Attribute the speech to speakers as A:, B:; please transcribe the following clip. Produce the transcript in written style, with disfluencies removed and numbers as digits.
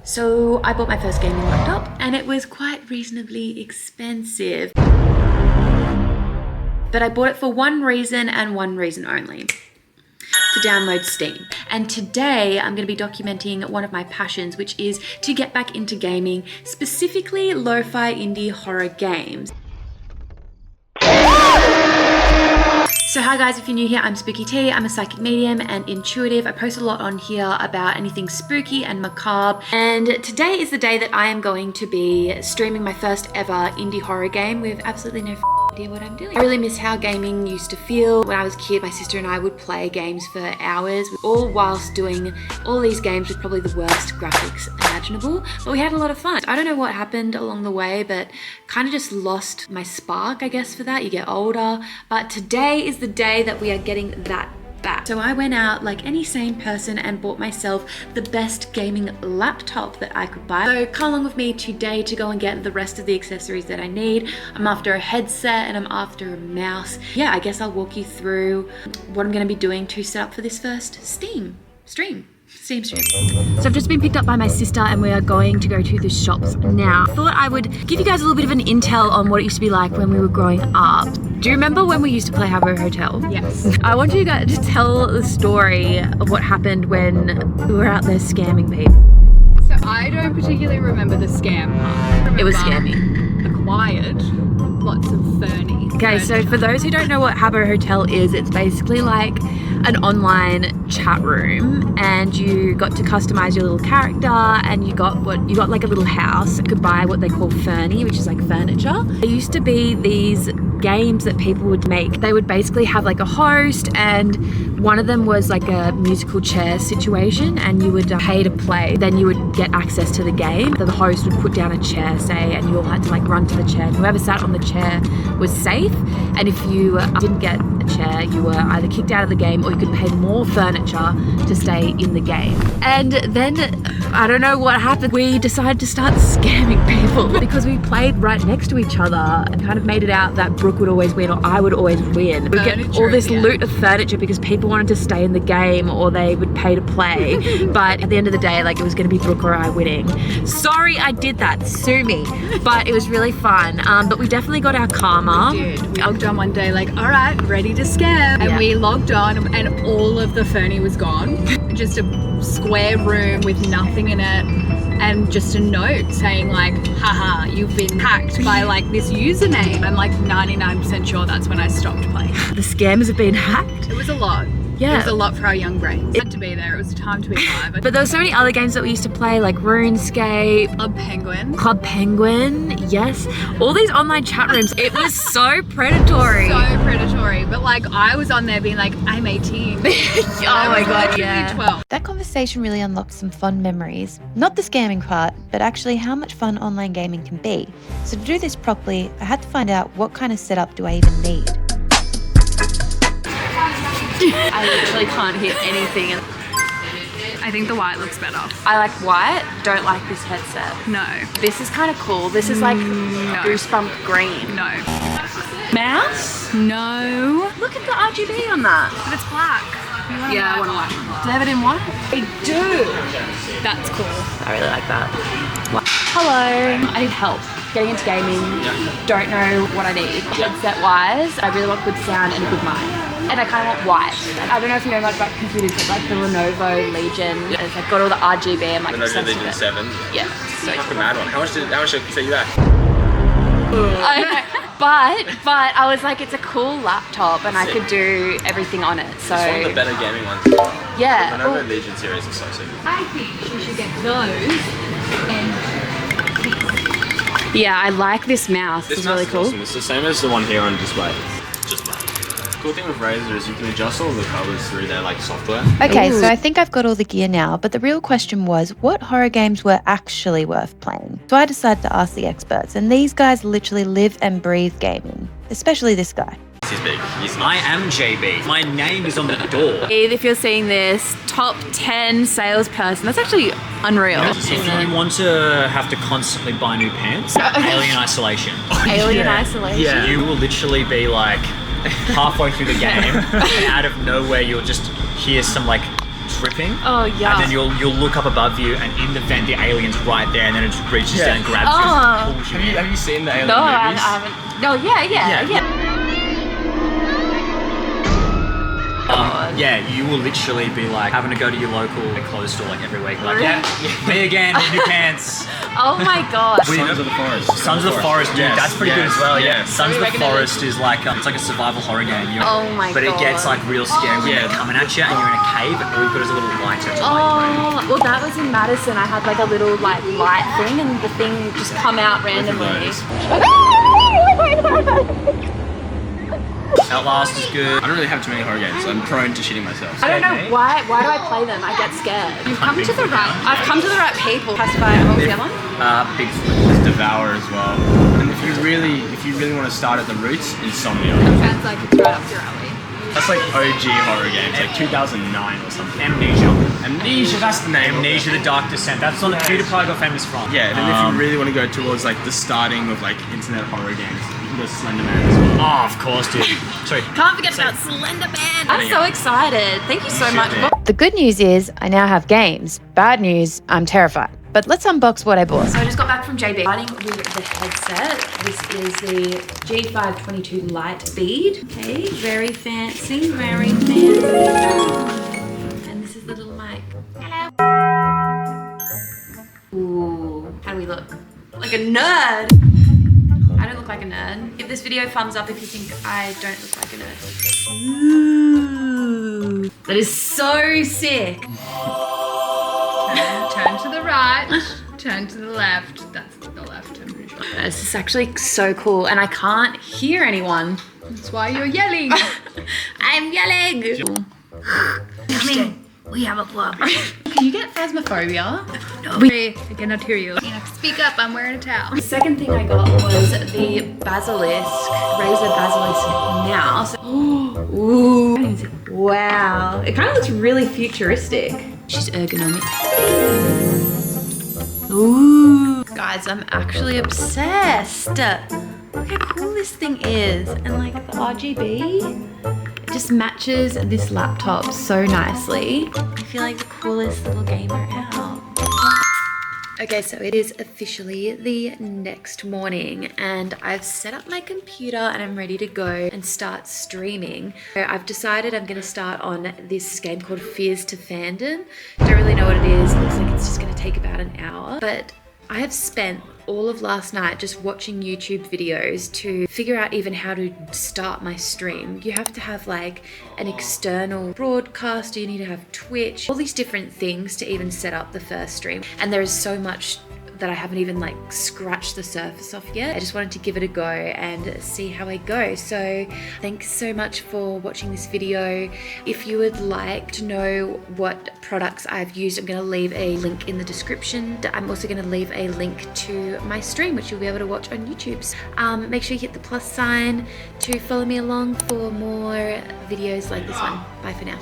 A: So I bought my first gaming laptop and it was quite reasonably expensive. But I bought it for one reason and one reason only. To download Steam. And today I'm going to be documenting one of my passions, which is to get back into gaming, specifically lo-fi indie horror games. So hi guys, if you're new here, I'm Spooky T. I'm a psychic medium and intuitive. I post a lot on here about anything spooky and macabre. And today is the day that I am going to be streaming my first ever indie horror game with absolutely no idea what I'm doing. I really miss how gaming used to feel. When I was a kid, my sister and I would play games for hours, all whilst doing all these games with probably the worst graphics imaginable. But we had a lot of fun. I don't know what happened along the way, but kind of just lost my spark, I guess, for that. You get older. But today is the day that we are getting that back. So I went out like any sane person and bought myself the best gaming laptop that I could buy. So come along with me today to go and get the rest of the accessories that I need. I'm after a headset and I'm after a mouse. Yeah, I guess I'll walk you through what I'm going to be doing to set up for this first Steam stream. So I've just been picked up by my sister and we are going to go to the shops now. I thought I would give you guys a little bit of an intel on what it used to be like when we were growing up. Do you remember when we used to play Habbo Hotel? Yes. I want you guys to tell the story of what happened when we were out there scamming people.
B: So I don't particularly remember the scam part.
A: It was scammy.
B: Acquired lots of Fernie.
A: Okay, so for those who don't know what Habbo Hotel is, it's basically like an online chat room and you got to customize your little character and you got like a little house. You could buy what they call Fernie, which is like furniture. There used to be these games that people would make. They would basically have like a host and one of them was like a musical chair situation and you would pay to play. Then you would get access to the game. The host would put down a chair, say, and you all had to like run to the chair. And whoever sat on the chair was safe. And if you didn't get a chair, you were either kicked out of the game or you could pay more furniture to stay in the game. And then, I don't know what happened. We decided to start scamming people because we played right next to each other and kind of made it out that Brooke would always win or I would always win. We'd get all this loot of furniture because people wanted to stay in the game or they would pay to play. But at the end of the day, like it was going to be Brooke or I winning. Sorry I did that, sue me. But it was really fun. But we definitely got our karma.
B: We did. We logged on one day like, all right, ready to scam. And we logged on and all of the Fernie was gone. Just a square room with nothing in it. And just a note saying like, haha, you've been hacked by like this username. I'm like 99% sure that's when I stopped playing.
A: The scammers have been hacked.
B: It was a lot.
A: Yeah.
B: It was a lot for our young brains. It had to be there. It was a time to be alive.
A: But there were so many other games that we used to play, like RuneScape,
B: Club Penguin,
A: yes. All these online chat rooms. It was so predatory.
B: So predatory. But like I was on there being like, I'm 18.
A: Oh my god, yeah.
B: 12.
C: That conversation really unlocked some fun memories. Not the scamming part, but actually how much fun online gaming can be. So to do this properly, I had to find out what kind of setup do I even need.
A: I literally can't hear anything.
B: I think the white looks better.
A: I like white, don't like this headset.
B: No.
A: This is kind of cool. This is like goosebump green.
B: No.
A: Mouse?
B: No.
A: Look at the RGB on that.
B: But it's black.
A: Yeah, I want to watch. Do they have it in white? They do.
B: That's cool.
A: I really like that. Hello. I need help getting into gaming. Don't know what I need. Headset wise, I really want good sound and a good mic. And I kind of want white. I don't know if you know much about computers, but like the Lenovo Legion, it's like got all the RGB. I'm like
D: Lenovo Legion 7.
A: Yeah. So
D: fucking mad one. How much did it set you back?
A: I know. But I was like, it's a cool laptop and I could do everything on it. So
D: It's one of the better gaming ones.
A: Yeah.
D: The Lenovo Legion series is so sick.
B: I think you should get those and
A: yeah, I like this mouse.
D: This
A: It's
D: mouse
A: really
D: is
A: cool.
D: awesome. It's the same as the one here on display. Just black. The cool thing with Razer is you can adjust all the colors through their like software.
C: Okay,
A: Ooh.
C: so I think I've got all the gear now, but the real question was, what horror games were actually worth playing? So I decided to ask the experts, and these guys literally live and breathe gaming, especially this guy.
D: He's big. He's
E: I
D: not.
E: am JB. My name is on the door.
A: If you're seeing this, top 10 salesperson, that's actually unreal.
E: If you want to have to constantly buy new pants, Alien Isolation.
A: Alien Isolation.
E: Yeah. You will literally be like halfway through the game, and out of nowhere you'll just hear some like dripping.
A: Oh, yeah.
E: And then you'll look up above you, and in the vent, the alien's right there, and then it just reaches down and grabs you and pulls you in.
D: Have you seen the alien
A: No,
D: movies?
A: I haven't. No, yeah.
E: Yeah, you will literally be like having to go to your local clothes store like every week. Like, yeah, me again, new pants.
A: Oh my god.
D: Sons of the Forest.
E: Sons of the Forest, dude, that's pretty good as well. Yeah, Sons of the
A: recommend
E: Forest is like it's like a survival horror game. You know?
A: Oh my
E: But
A: god.
E: it gets like real scary when they're coming at you and you're in a cave, and all you've got is a little lighter to light your brain.
A: Oh, well that was in Madison. I had like a little like light thing and the thing just come out randomly.
E: Outlast is good.
D: I don't really have too many horror games. I'm prone to shitting myself.
A: I don't know why do I play them? I get scared. You've come to the right. I've come to the right people. Pacify. What was the other one?
E: Bigfoot.
D: There's Devour as well. And if you really want to start at the roots, Insomnia.
B: Sounds like it's right up your alley.
D: That's like OG horror games, like 2009 or something.
E: Amnesia.
D: Amnesia, that's the name.
E: Amnesia, The Dark Descent. That's on the PewDiePie got famous from.
D: Yeah, and then if you really want to go towards like the starting of like internet horror games, you can go Slender Man as well.
E: Oh, of course, dude. Sorry.
A: Can't forget about Slender Man. I'm so excited. Thank you so much.
C: The good news is I now have games. Bad news, I'm terrified. But let's unbox what I bought.
A: So I just got back from JB. Starting with the headset. This is the G522 Light Bead. Okay, very fancy, very fancy. And this is the little mic. Hello. Ooh, how do we look? Like a nerd. I don't look like a nerd. Give this video a thumbs up if you think I don't look like a nerd. Ooh, that is so sick.
B: Turn to the right, turn to the left. That's the left, I'm pretty sure.
A: This is actually so cool, and I can't hear anyone.
B: That's why you're yelling.
A: I'm yelling. Coming. We have a problem. Can you get phasmophobia?
B: I cannot hear you. Speak up, I'm wearing a towel.
A: The second thing I got was the Basilisk, Razer Basilisk mouse. Ooh. Wow. It kind of looks really futuristic. She's ergonomic. Ooh. Guys, I'm actually obsessed. Look how cool this thing is. And like the RGB. It just matches this laptop so nicely. I feel like the coolest little gamer out. Okay, so it is officially the next morning and I've set up my computer and I'm ready to go and start streaming. So I've decided I'm going to start on this game called Fears to Fandom. Don't really know what it is. It looks like it's just going to take about an hour. But I have spent all of last night just watching YouTube videos to figure out even how to start my stream. You have to have like an external broadcaster, you need to have Twitch, all these different things to even set up the first stream. And there is so much that I haven't even like scratched the surface off yet. I just wanted to give it a go and see how I go. So thanks so much for watching this video. If you would like to know what products I've used, I'm going to leave a link in the description. I'm also going to leave a link to my stream, which you'll be able to watch on YouTube. Make sure you hit the plus sign to follow me along for more videos like this one. Bye for now.